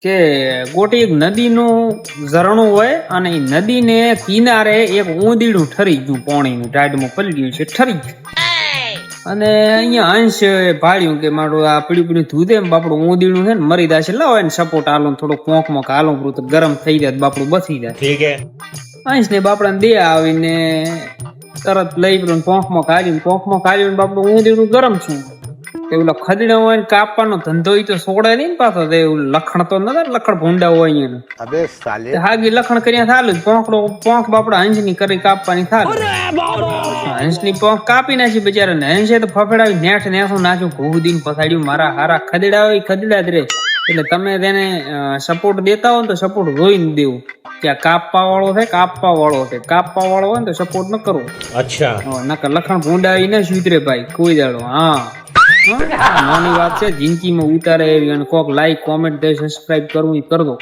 કે ગોટી એક નદીનું ઝરણું હોય અને એ નદીને કિનારે એક ઊંધીડું ઠરી ગયું, પાણીનું ટાઢમાં પડી ગયું છે, ઠરી ગયું. અને અહીંયા અંશ ભાળ્યું કે મારું આ પીળું પીળું ધૂધ એમ બાપડું ઊંધીડું છે ને મરી દાશે, લાવો એને સપોર્ટ હાલો, થોડું પોંખમાં હાલો તો ગરમ થઈ જાય, બાપડું બસી જાય. અંશ ને બાપડાને દે આવીને તરત લઈ ગયું, પોંખમાં કાઢ્યું, બાપડું ઊંધીડું ગરમ છું. એવું ખદડા હોય ને કાપવાનો ધંધો ઈ તો છોડે નહીં પાછો, એવું લખણ તો નતા, લખણ ભૂંડા હોય અહીંયા હાગી લખણ કર્યા થાલું પોંખ બાપડા હંસ ની કરી કાપવાની થાલું. હંસ ની પોંખ કાપી નાખી બિચારા ને. હંસે તો ફફડાવી નેઠ નેઠું નાખ્યું, ઘઉં દીને પસાડ્યું. મારા હારા ખદડા હોય ખદડા જ રે. એટલે તમે તેને સપોર્ટ દેતા હો ને તો સપોર્ટ જોઈને દેવું કે કાપવા વાળો છે, કાપવા વાળો હોય ને તો સપોર્ટ ન કરવો. અચ્છા, નકર લખણ ભૂંડાવી ને સુધરે ભાઈ કોઈ દાડો. હા, નાની વાત છે, જિંદગીમાં ઉતારે એવી. અને કોક લાઈક કોમેન્ટ સબસ્ક્રાઇબ કરવું એ કરજો.